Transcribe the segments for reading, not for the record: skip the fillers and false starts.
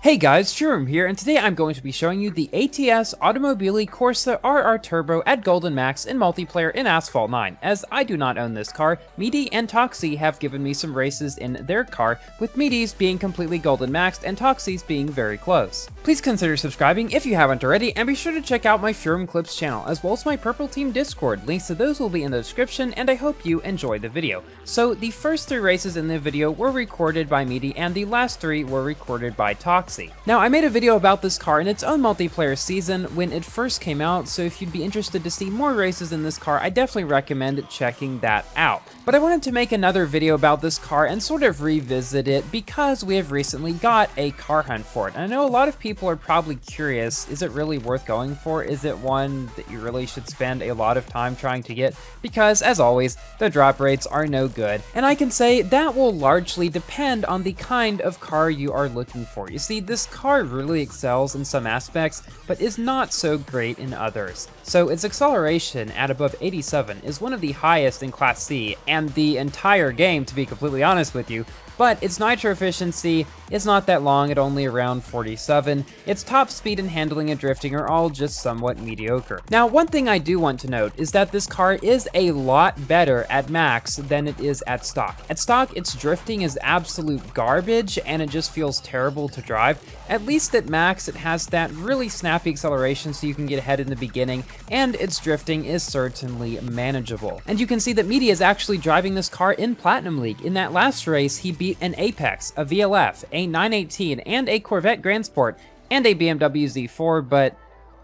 Hey guys, Jerome here, and today I'm going to be showing you the ATS Automobili Corsa RRTurbo at Golden Max in multiplayer in Asphalt 9. As I do not own this car, Meaty and Toxxy have given me some races in their car, with Meaty's being completely Golden Maxed and Toxxy's being very close. Please consider subscribing if you haven't already, and be sure to check out my Furum Clips channel, as well as my Purple Team Discord. Links to those will be in the description, and I hope you enjoy the video. So, the first 3 races in the video were recorded by Meaty, and the last 3 were recorded by Toxxy. Now, I made a video about this car in its own multiplayer season when it first came out, so if you'd be interested to see more races in this car, I definitely recommend checking that out. But I wanted to make another video about this car and sort of revisit it because we have recently got a car hunt for it. And I know a lot of people are probably curious, is it really worth going for? Is it one that you really should spend a lot of time trying to get? Because, as always, the drop rates are no good. And I can say that will largely depend on the kind of car you are looking for. You see, this car really excels in some aspects, but is not so great in others. So its acceleration at above 87 is one of the highest in Class C, and the entire game, to be completely honest with you. But its nitro efficiency is not that long at only around 47. Its top speed and handling and drifting are all just somewhat mediocre. Now, one thing I do want to note is that this car is a lot better at max than it is at stock. At stock, its drifting is absolute garbage and it just feels terrible to drive. At least at max, it has that really snappy acceleration so you can get ahead in the beginning, and its drifting is certainly manageable. And you can see that Meaty is actually driving this car in Platinum League. In that last race, he beat an Apex, a VLF, a 918, and a Corvette Grand Sport, and a BMW Z4, but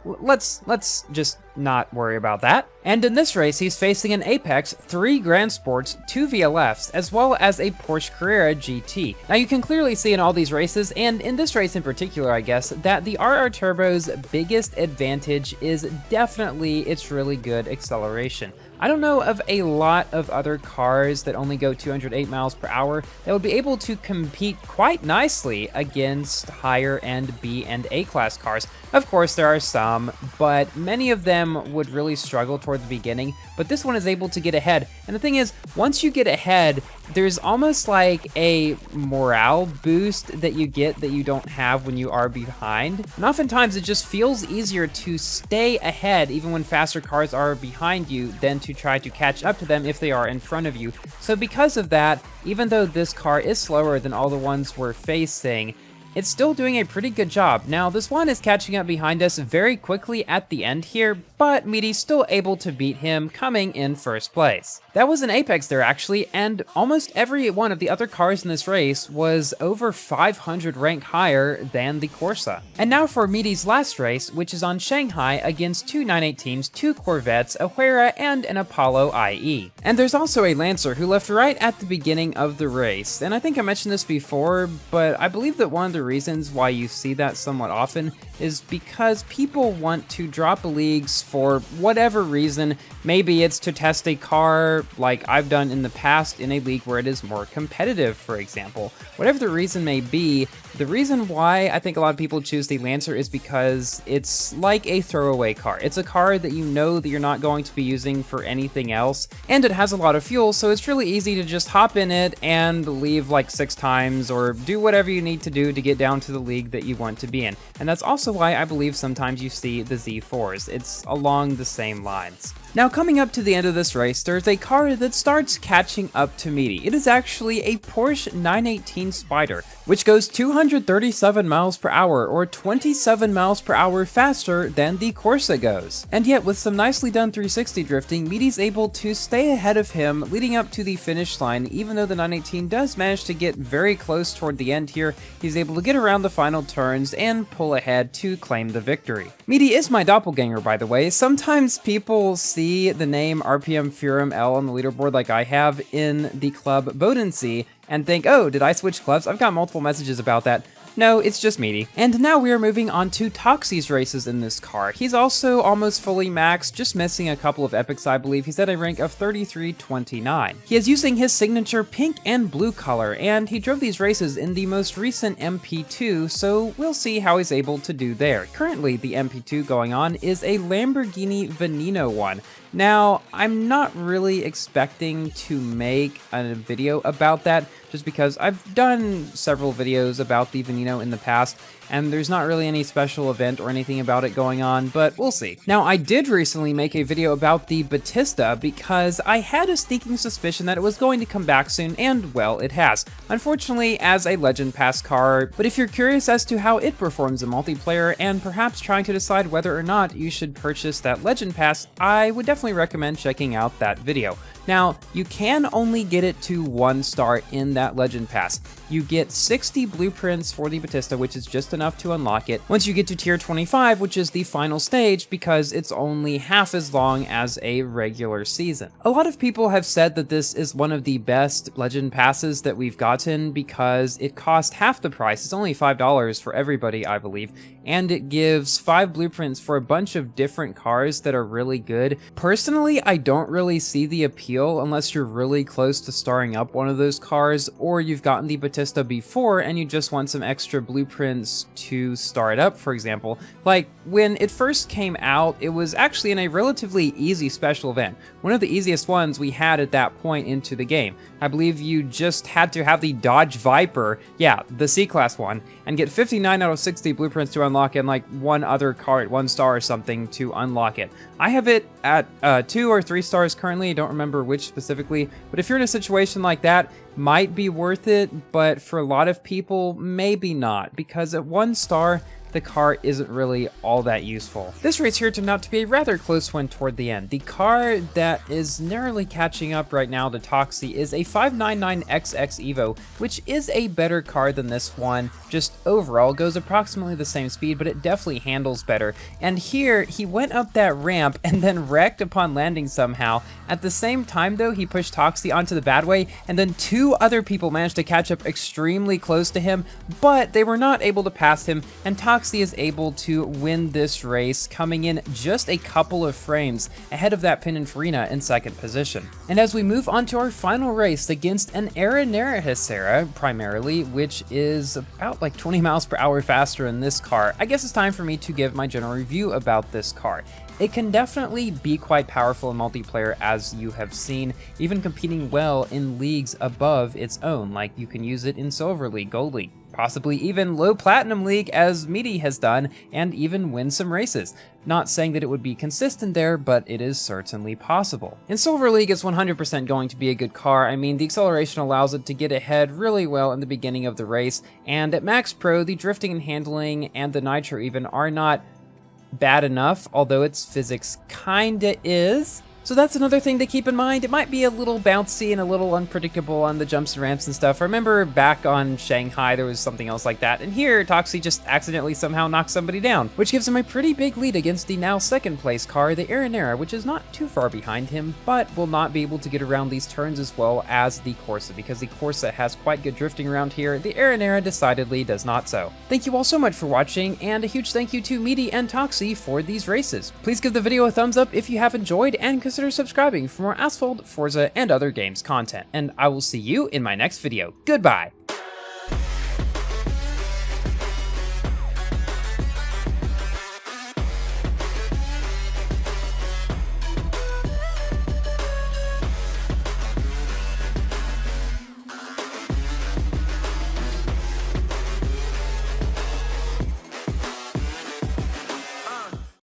let's just not worry about that. And in this race, he's facing an Apex, 3 Grand Sports, 2 VLFs, as well as a Porsche Carrera GT. Now you can clearly see in all these races, and in this race in particular I guess, that the RRTurbo's biggest advantage is definitely its really good acceleration. I don't know of a lot of other cars that only go 208 miles per hour that would be able to compete quite nicely against higher end B and A class cars. Of course there are some, but many of them would really struggle toward the beginning, but this one is able to get ahead. And the thing is, once you get ahead, there's almost like a morale boost that you get that you don't have when you are behind. And oftentimes it just feels easier to stay ahead even when faster cars are behind you than to try to catch up to them if they are in front of you. So because of that, even though this car is slower than all the ones we're facing, it's still doing a pretty good job. Now, this one is catching up behind us very quickly at the end here, but Meaty's still able to beat him, coming in first place. That was an Apex there actually, and almost every one of the other cars in this race was over 500 rank higher than the Corsa. And now for Meaty's last race, which is on Shanghai against 2 918s, 2 Corvettes, a Huayra, and an Apollo IE. And there's also a Lancer who left right at the beginning of the race, and I think I mentioned this before, but I believe that one of the reasons why you see that somewhat often is because people want to drop leagues for whatever reason. Maybe it's to test a car like I've done in the past in a league where it is more competitive, for example. Whatever the reason may be, the reason why I think a lot of people choose the Lancer is because it's like a throwaway car. It's a car that you know that you're not going to be using for anything else, and it has a lot of fuel, so it's really easy to just hop in it and leave like 6 times or do whatever you need to do to get down to the league that you want to be in. And that's also why I believe sometimes you see the Z4s. It's along the same lines. Now, coming up to the end of this race, there's a car that starts catching up to Meaty. It is actually a Porsche 918 Spider, which goes 237 miles per hour, or 27 miles per hour faster than the Corsa goes. And yet, with some nicely done 360 drifting, Meaty's able to stay ahead of him leading up to the finish line. Even though the 918 does manage to get very close toward the end here, he's able to get around the final turns and pull ahead to claim the victory. Meaty is my doppelganger, by the way. Sometimes people see the name RPM Furum L on the leaderboard like I have in the club Bodensee and think, oh, did I switch clubs? I've got multiple messages about that. No, it's just Meaty. And now we are moving on to Toxxy's races in this car. He's also almost fully maxed, just missing a couple of epics, I believe. He's at a rank of 3329. He is using his signature pink and blue color, and he drove these races in the most recent MP2, so we'll see how he's able to do there. Currently, the MP2 going on is a Lamborghini Veneno one, Now, I'm not really expecting to make a video about that, just because I've done several videos about the Veneno in the past, and there's not really any special event or anything about it going on, but we'll see. Now, I did recently make a video about the Batista because I had a sneaking suspicion that it was going to come back soon, and well, it has. Unfortunately, as a Legend Pass car, but if you're curious as to how it performs in multiplayer, and perhaps trying to decide whether or not you should purchase that Legend Pass, I would definitely recommend checking out that video. Now, you can only get it to 1 star in that Legend Pass. You get 60 blueprints for the Batista, which is just enough to unlock it once you get to tier 25, which is the final stage, because it's only half as long as a regular season. A lot of people have said that this is one of the best Legend Passes that we've gotten because it costs half the price. It's only $5 for everybody, I believe, and it gives 5 blueprints for a bunch of different cars that are really good. Personally, I don't really see the appeal unless you're really close to starring up one of those cars, or you've gotten the Batista before and you just want some extra blueprints to start up, for example. Like, when it first came out, it was actually in a relatively easy special event. One of the easiest ones we had at that point into the game. I believe you just had to have the Dodge Viper, yeah, the C-Class one, and get 59 out of 60 blueprints to unlock it, and like one other car at 1 star or something to unlock it. I have it at 2 or 3 stars currently, I don't remember which specifically, but if you're in a situation like that, might be worth it, but for a lot of people, maybe not, because at 1 star, the car isn't really all that useful. This race here turned out to be a rather close one toward the end. The car that is narrowly catching up right now to Toxxy is a 599XX Evo, which is a better car than this one. Just overall goes approximately the same speed, but it definitely handles better. And here, he went up that ramp and then wrecked upon landing somehow. At the same time though, he pushed Toxxy onto the bad way, and then 2 other people managed to catch up extremely close to him, but they were not able to pass him, and Toxxy is able to win this race, coming in just a couple of frames ahead of that Pininfarina in 2nd position. And as we move on to our final race against an Aranera primarily, which is about like 20 miles per hour faster in this car, I guess it's time for me to give my general review about this car. It can definitely be quite powerful in multiplayer, as you have seen, even competing well in leagues above its own, like you can use it in Silver League, Gold League, possibly even low Platinum League, as Meaty has done, and even win some races. Not saying that it would be consistent there, but it is certainly possible. In Silver League, it's 100% going to be a good car. I mean, the acceleration allows it to get ahead really well in the beginning of the race, and at Max Pro, the drifting and handling and the nitro even are not bad enough, although its physics kinda is. So that's another thing to keep in mind. It might be a little bouncy and a little unpredictable on the jumps and ramps and stuff. I remember back on Shanghai there was something else like that, and here Toxxy just accidentally somehow knocks somebody down, which gives him a pretty big lead against the now 2nd place car, the Aranera, which is not too far behind him, but will not be able to get around these turns as well as the Corsa, because the Corsa has quite good drifting around here. The Aranera decidedly does not so. Thank you all so much for watching, and a huge thank you to Meaty and Toxxy for these races. Please give the video a thumbs up if you have enjoyed, and consider subscribing for more Asphalt, Forza, and other games content. And I will see you in my next video. Goodbye!